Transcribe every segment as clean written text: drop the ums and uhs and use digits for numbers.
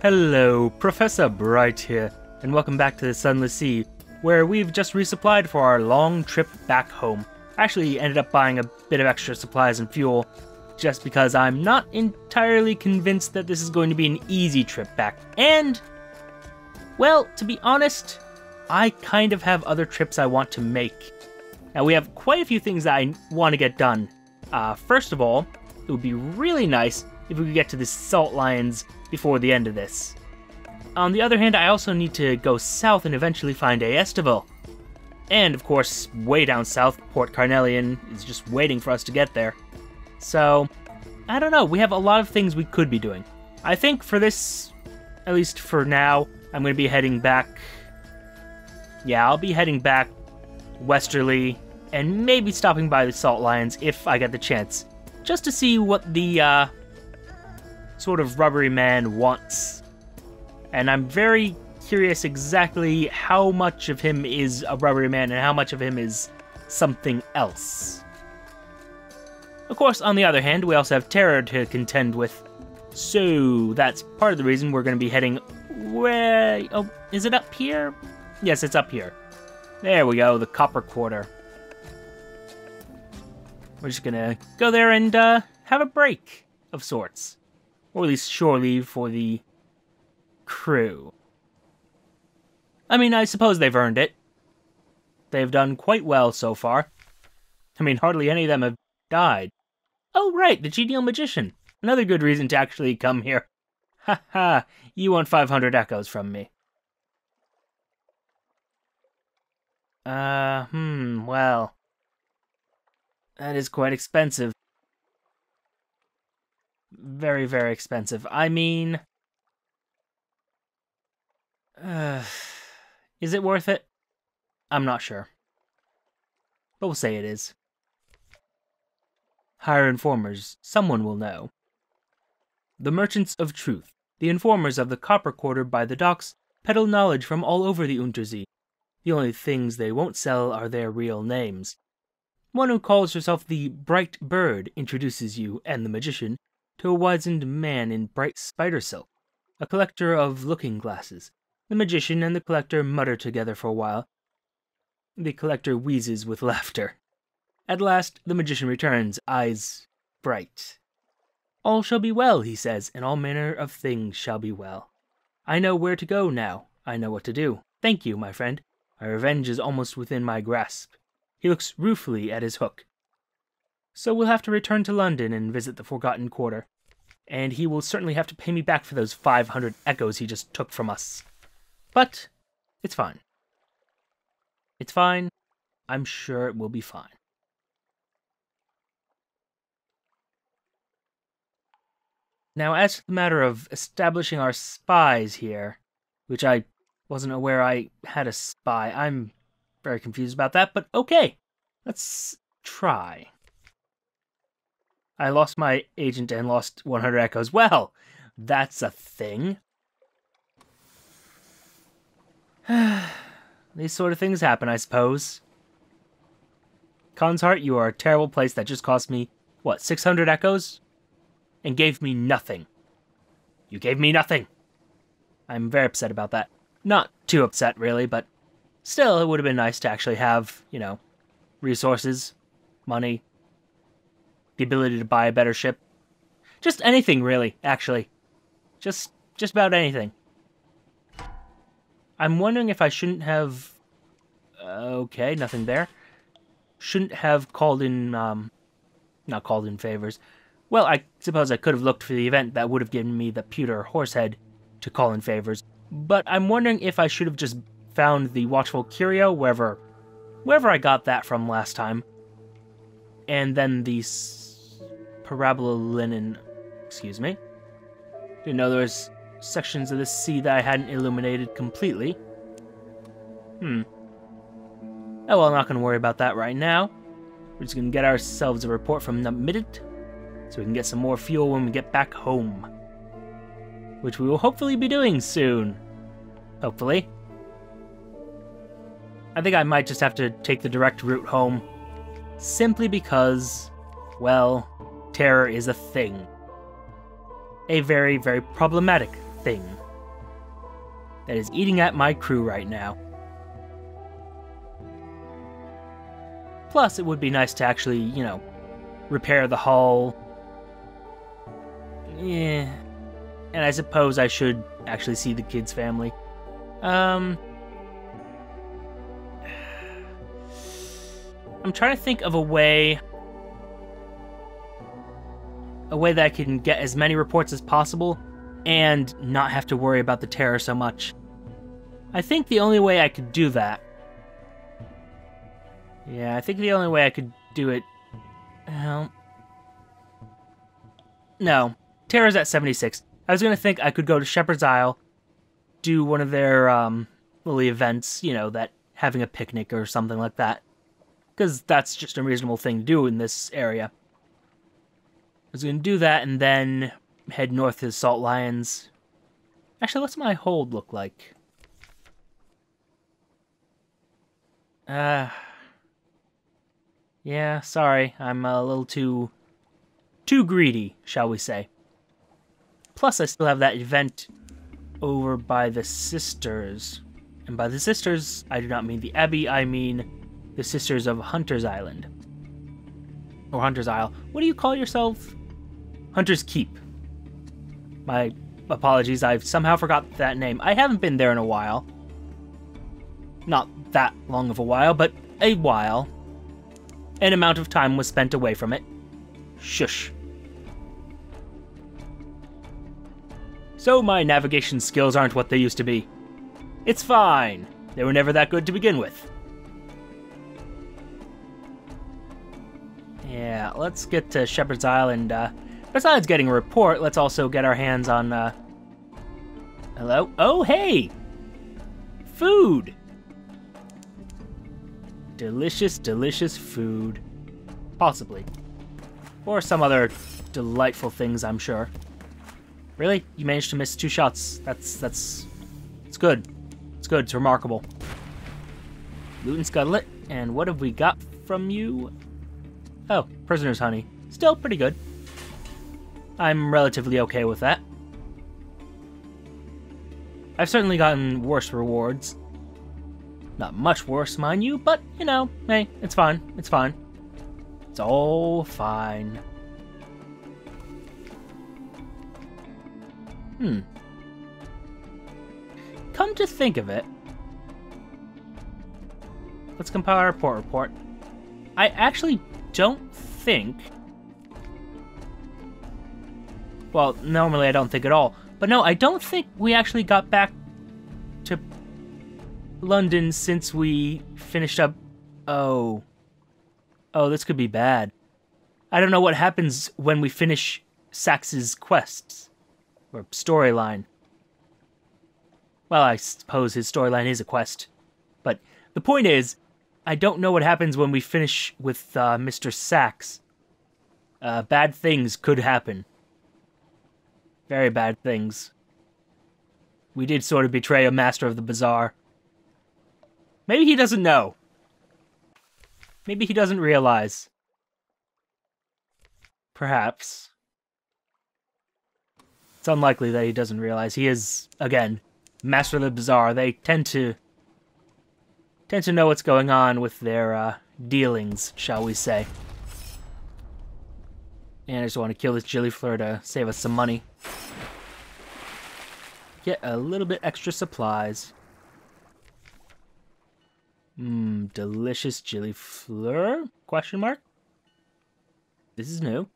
Hello, Professor Bright here, and welcome back to the Sunless Sea, where we've just resupplied for our long trip back home. I actually ended up buying a bit of extra supplies and fuel, just because I'm not entirely convinced that this is going to be an easy trip back. And, well, to be honest, I kind of have other trips I want to make. Now, we have quite a few things that I want to get done. First of all, it would be really nice if we could get to the salt lions before the end of this. On the other hand, I also need to go south and eventually find a Estival. And, of course, way down south, Port Carnelian is just waiting for us to get there. So, I don't know, we have a lot of things we could be doing. I think for this, at least for now, I'm going to be heading back... Yeah, I'll be heading back westerly, and maybe stopping by the Salt Lions if I get the chance, just to see what the, sort of rubbery man wants. And I'm very curious exactly how much of him is a rubbery man and how much of him is something else. Of course, on the other hand, we also have Terror to contend with. So that's part of the reason we're going to be heading where... Oh, is it up here? Yes, it's up here. There we go, the Copper Quarter. We're just going to go there and have a break of sorts. Or at least shore leave for the crew. I mean, I suppose they've earned it. They've done quite well so far. I mean, hardly any of them have died. Oh, right, the genial magician. Another good reason to actually come here. Ha ha, you want 500 echoes from me. Well. That is quite expensive. Very, very expensive. I mean... is it worth it? I'm not sure. But we'll say it is. Hire informers. Someone will know. The merchants of truth, the informers of the Copper Quarter by the docks, peddle knowledge from all over the Untersee. The only things they won't sell are their real names. One who calls herself the Bright Bird introduces you and the magician to a wizened man in bright spider silk, a collector of looking-glasses. The magician and the collector mutter together for a while. The collector wheezes with laughter. At last, the magician returns, eyes bright. All shall be well, he says, and all manner of things shall be well. I know where to go now. I know what to do. Thank you, my friend. My revenge is almost within my grasp. He looks ruefully at his hook. So we'll have to return to London and visit the Forgotten Quarter. And he will certainly have to pay me back for those 500 echoes he just took from us. But, it's fine. It's fine. I'm sure it will be fine. Now, as to the matter of establishing our spies here, which I wasn't aware I had a spy, I'm very confused about that, but okay. Let's try. I lost my agent and lost 100 echoes. Well, that's a thing. These sort of things happen, I suppose. Consort, you are a terrible place that just cost me, what, 600 echoes? And gave me nothing. You gave me nothing. I'm very upset about that. Not too upset, really, but still, it would have been nice to actually have, you know, resources, money, the ability to buy a better ship. Just anything, really, actually. Just about anything. I'm wondering if I shouldn't have... okay, nothing there. Shouldn't have called in, not called in favors. Well, I suppose I could have looked for the event that would have given me the pewter horsehead to call in favors. But I'm wondering if I should have just found the Watchful Curio, wherever I got that from last time. And then the Parabola Linen... Excuse me. Didn't know there was sections of the sea that I hadn't illuminated completely. Oh, well, I'm not going to worry about that right now. We're just going to get ourselves a report from Inhabit, so we can get some more fuel when we get back home. Which we will hopefully be doing soon. Hopefully. I think I might just have to take the direct route home. Simply because, well, terror is a thing. A very, very problematic thing. that is eating at my crew right now. Plus, it would be nice to actually, you know, repair the hull. Yeah. And I suppose I should actually see the kid's family. I'm trying to think of a way that I can get as many reports as possible and not have to worry about the terror so much. I think the only way I could do that... Yeah, I think the only way I could do it... Well... No. Terror's at 76. I was going to think I could go to Shepherd's Isle, do one of their little events, you know, that having a picnic or something like that. Because that's just a reasonable thing to do in this area. I was going to do that and then head north to the Salt Lions. Actually, what's my hold look like? Yeah, sorry. I'm a little too greedy, shall we say. Plus, I still have that event over by the Sisters. And by the Sisters, I do not mean the Abbey, I mean the Sisters of Hunter's Island. Or Hunter's Isle. What do you call yourself? Hunter's Keep. My apologies, I've somehow forgot that name. I haven't been there in a while. Not that long of a while, but a while. An amount of time was spent away from it. Shush. So my navigation skills aren't what they used to be. It's fine. They were never that good to begin with. Yeah, let's get to Shepherd's Isle, and besides getting a report, let's also get our hands on, hello? Oh, hey! Food! Delicious, delicious food. Possibly. Or some other delightful things, I'm sure. Really? You managed to miss 2 shots. It's good. It's good. It's remarkable. Loot and scuttle it. And what have we got from you? Oh, prisoner's honey. Still pretty good. I'm relatively okay with that. I've certainly gotten worse rewards. Not much worse, mind you, but, you know, hey, it's fine. It's fine. It's all fine. Come to think of it, let's compile our report. I actually don't think... Well, normally I don't think at all. But no, I don't think we actually got back to London since we finished up... Oh, this could be bad. I don't know what happens when we finish Sax's quests. Or storyline. Well, I suppose his storyline is a quest. But the point is, I don't know what happens when we finish with Mr. Sax. Bad things could happen. Very bad things. We did sort of betray a master of the bazaar. Maybe he doesn't know. Maybe he doesn't realize. Perhaps. It's unlikely that he doesn't realize. He is, again, master of the bazaar. They tend to know what's going on with their dealings, shall we say. And I just want to kill this Gillifleur to save us some money. Get a little bit extra supplies. Delicious Gillifleur? Question mark? This is new.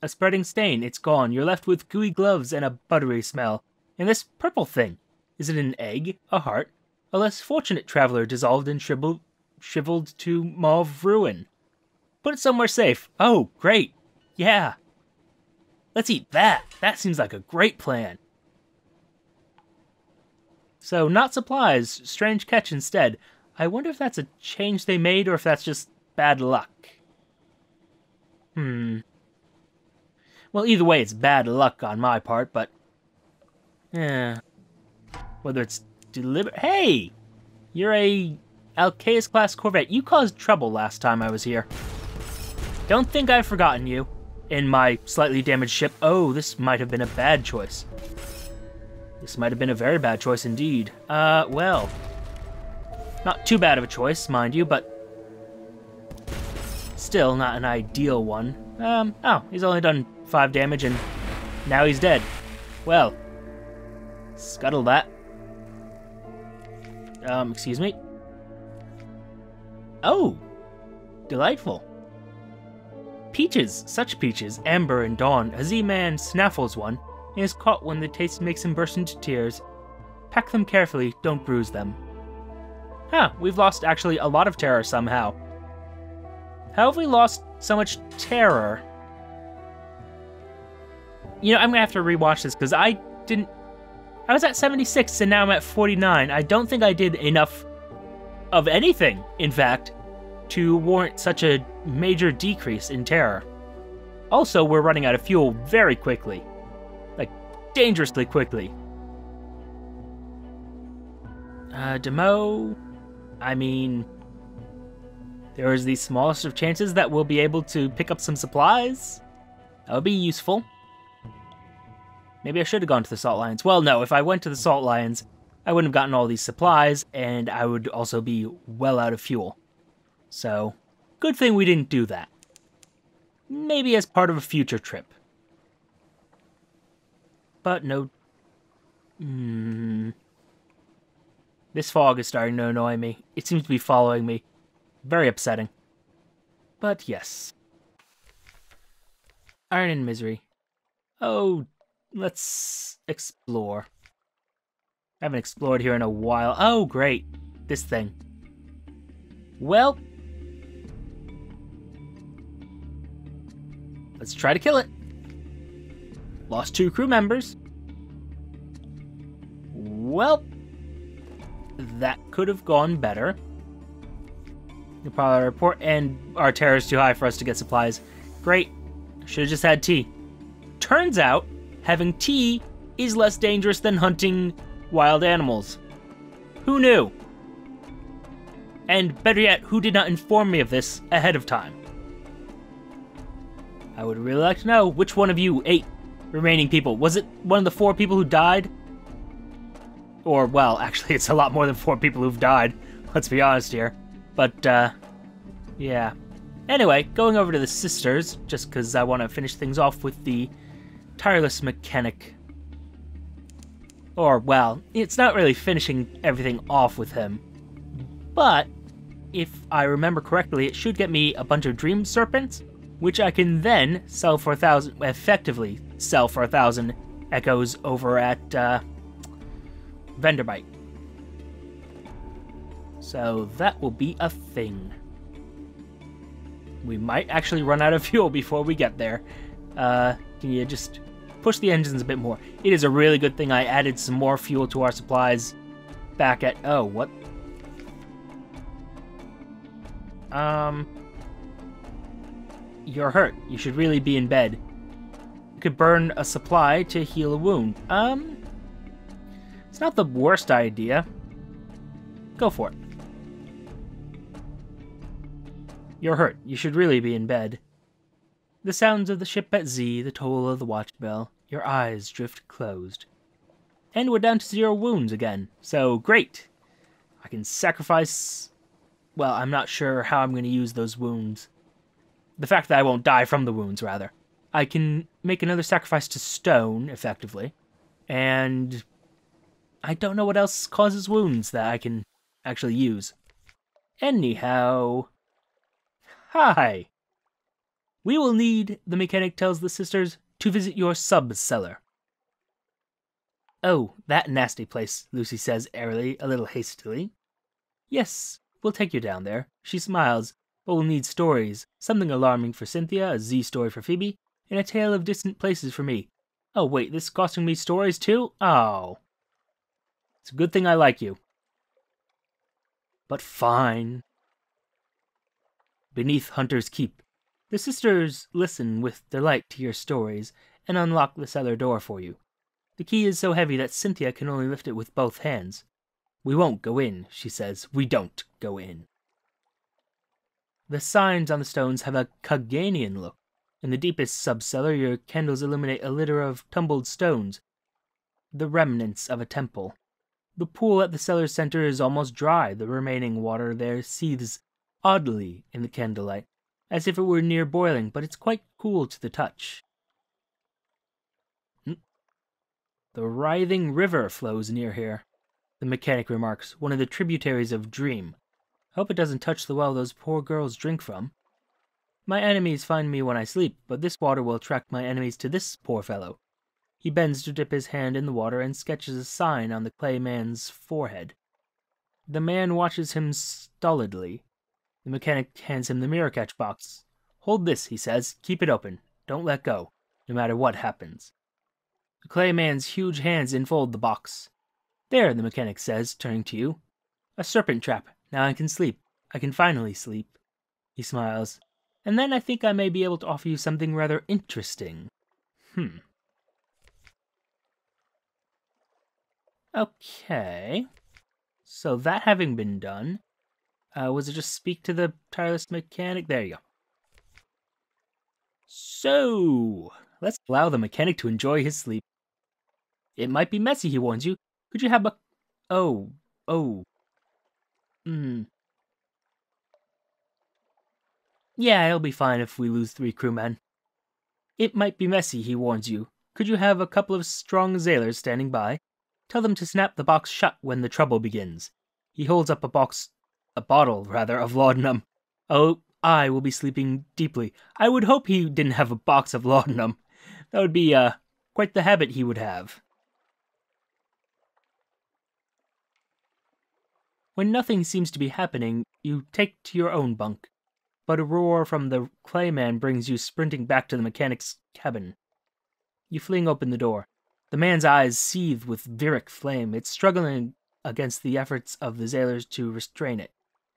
A spreading stain. It's gone. You're left with gooey gloves and a buttery smell. And this purple thing. Is it an egg? A heart? A less fortunate traveler dissolved and shriveled to mauve ruin. Put it somewhere safe. Oh, great. Yeah. Let's eat that. That seems like a great plan. So, not supplies. Strange catch instead. I wonder if that's a change they made or if that's just bad luck. Well, either way, it's bad luck on my part, but... yeah. Whether it's deliberate... Hey! You're a Alcaeus-class corvette. You caused trouble last time I was here. Don't think I've forgotten you. In my slightly damaged ship. Oh, this might have been a bad choice. This might have been a very bad choice indeed. Well. Not too bad of a choice, mind you, but still not an ideal one. Oh, he's only done 5 damage and now he's dead. Well, scuttle that. Excuse me. Oh, delightful. Peaches, such peaches, Amber and Dawn. A Z-man snaffles one and is caught when the taste makes him burst into tears. Pack them carefully, don't bruise them. Huh, we've lost actually a lot of terror somehow. How have we lost so much terror? You know, I'm gonna have to rewatch this because I was at 76 and now I'm at 49. I don't think I did enough of anything, in fact, to warrant such a major decrease in terror. Also, we're running out of fuel very quickly. Like, dangerously quickly. Demo... I mean, there is the smallest of chances that we'll be able to pick up some supplies. That would be useful. Maybe I should have gone to the Salt Lions. Well, no, if I went to the Salt Lions, I wouldn't have gotten all these supplies, and I would also be well out of fuel. So, good thing we didn't do that. Maybe as part of a future trip. But no... This fog is starting to annoy me. It seems to be following me. Very upsetting. But yes. Iron and Misery. Oh, let's explore. I haven't explored here in a while. Oh, great. This thing. Well. Let's try to kill it. Lost 2 crew members. Well. That could have gone better. You'll probably report, and our terror is too high for us to get supplies. Great. Should have just had tea. Turns out, having tea is less dangerous than hunting wild animals. Who knew? And better yet, who did not inform me of this ahead of time? I would really like to know which one of you 8 remaining people. Was it one of the 4 people who died? Or, well, actually, it's a lot more than 4 people who've died. Let's be honest here. But, yeah. Anyway, going over to the sisters, just because I want to finish things off with the tireless mechanic. Or, well, it's not really finishing everything off with him. But, if I remember correctly, it should get me a bunch of Dream Serpents, which I can then sell for 1,000, effectively sell for 1,000 echoes over at, Vendorbite. So that will be a thing. We might actually run out of fuel before we get there. Can you just push the engines a bit more? It is a really good thing I added some more fuel to our supplies back at... Oh, what? You're hurt. You should really be in bed. You could burn a supply to heal a wound. It's not the worst idea. Go for it. You're hurt. You should really be in bed. The sounds of the ship at Z, the toll of the watch bell. Your eyes drift closed. And we're down to 0 wounds again. So, great. I can sacrifice... Well, I'm not sure how I'm going to use those wounds. The fact that I won't die from the wounds, rather. I can make another sacrifice to stone, effectively. And... I don't know what else causes wounds that I can actually use. Anyhow... Hi! We will need, the mechanic tells the sisters, to visit your sub-cellar. Oh, that nasty place, Lucy says airily, a little hastily. Yes, we'll take you down there. She smiles, but we'll need stories. Something alarming for Cynthia, a Z story for Phoebe, and a tale of distant places for me. Oh wait, this is costing me stories too? Oh... It's a good thing I like you. But fine. Beneath Hunter's Keep, the sisters listen with delight to your stories and unlock the cellar door for you. The key is so heavy that Cynthia can only lift it with both hands. We won't go in, she says. We don't go in. The signs on the stones have a Kaganian look. In the deepest sub-cellar, your candles illuminate a litter of tumbled stones. the remnants of a temple. The pool at the cellar's center is almost dry. The remaining water there seethes oddly in the candlelight, as if it were near boiling, but it's quite cool to the touch. The writhing river flows near here, the mechanic remarks, one of the tributaries of Dream. Hope it doesn't touch the well those poor girls drink from. My enemies find me when I sleep, but this water will attract my enemies to this poor fellow. He bends to dip his hand in the water and sketches a sign on the clay man's forehead. The man watches him stolidly. The mechanic hands him the mirror catch box. Hold this, he says. Keep it open. Don't let go, no matter what happens. The clay man's huge hands enfold the box. There, the mechanic says, turning to you. A serpent trap. Now I can sleep. I can finally sleep. He smiles. And then I think I may be able to offer you something rather interesting. Okay. So that having been done, was it just speak to the tireless mechanic? There you go. So, let's allow the mechanic to enjoy his sleep. It might be messy, he warns you. Could you have a... Yeah, it'll be fine if we lose 3 crewmen. It might be messy, he warns you. Could you have a couple of strong sailors standing by? Tell them to snap the box shut when the trouble begins. He holds up a bottle, of laudanum. Oh, I will be sleeping deeply. I would hope he didn't have a box of laudanum. That would be, quite the habit he would have. When nothing seems to be happening, you take to your own bunk. But a roar from the clayman brings you sprinting back to the mechanic's cabin. You fling open the door. The man's eyes seethe with viric flame. It's struggling against the efforts of the sailors to restrain it.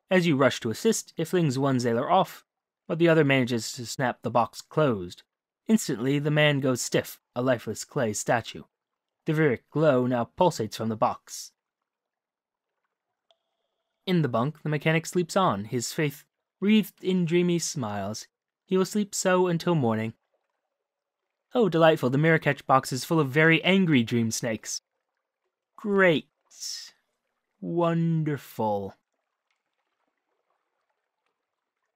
As you rush to assist, it flings one sailor off, but the other manages to snap the box closed. Instantly, the man goes stiff, a lifeless clay statue. The viric glow now pulsates from the box. In the bunk, the mechanic sleeps on, his face wreathed in dreamy smiles. He will sleep so until morning. Oh, delightful, the mirror catch box is full of very angry dream snakes. Great. Wonderful.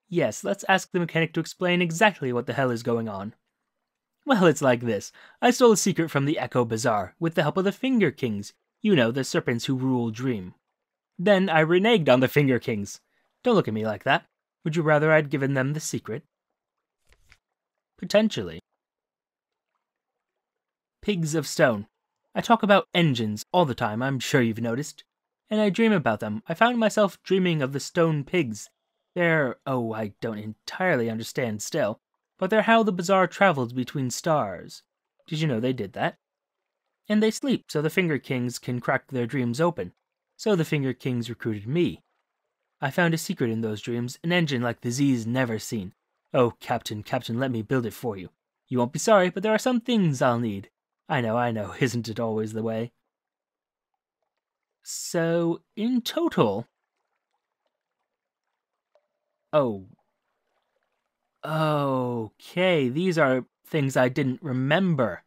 Yes, let's ask the mechanic to explain exactly what the hell is going on. Well, it's like this. I stole a secret from the Echo Bazaar, with the help of the Fingerkings. You know, the serpents who rule Dream. Then I reneged on the Fingerkings. Don't look at me like that. Would you rather I'd given them the secret? Potentially. Pigs of stone. I talk about engines all the time, I'm sure you've noticed. And I dream about them. I found myself dreaming of the stone pigs. They're, I don't entirely understand still, but they're how the bazaar travels between stars. Did you know they did that? And they sleep so the Fingerkings can crack their dreams open. So the Fingerkings recruited me. I found a secret in those dreams, an engine like the Z's never seen. Oh, Captain, let me build it for you. You won't be sorry, but there are some things I'll need. I know, isn't it always the way? So, in total... Okay, these are things I didn't remember.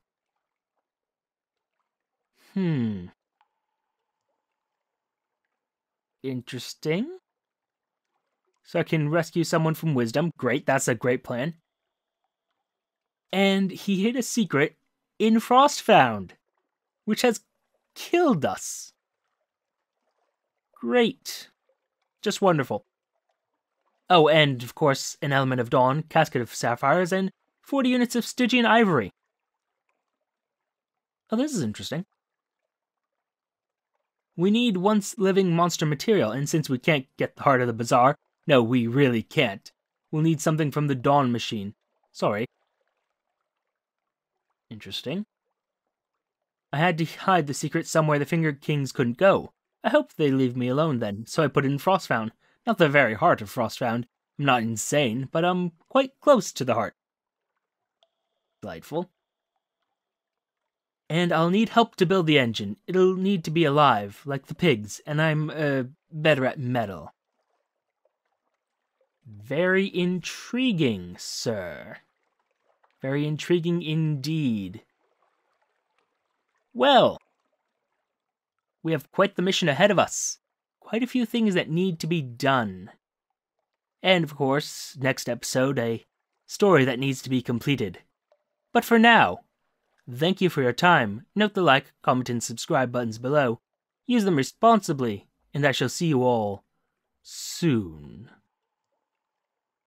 Interesting. So I can rescue someone from wisdom. Great, that's a great plan. And he hid a secret in Frostfound, which has killed us. Great. Just wonderful. Oh, and, of course, an element of dawn, casket of sapphires, and 40 units of Stygian ivory. Oh, this is interesting. We need once-living monster material, and since we can't get the heart of the bazaar, no, we really can't. We'll need something from the Dawn Machine. Sorry. Interesting. I had to hide the secret somewhere the Fingerkings couldn't go. I hoped they'd leave me alone then, so I put it in Frostfound. Not the very heart of Frostfound. I'm not insane, but I'm quite close to the heart. Delightful. And I'll need help to build the engine. It'll need to be alive, like the pigs, and I'm, better at metal. Very intriguing, sir. Very intriguing indeed. Well, We have quite the mission ahead of us. Quite a few things that need to be done. And of course, next episode, a story that needs to be completed. But for now, thank you for your time. Note the like, comment, and subscribe buttons below. Use them responsibly, and I shall see you all soon.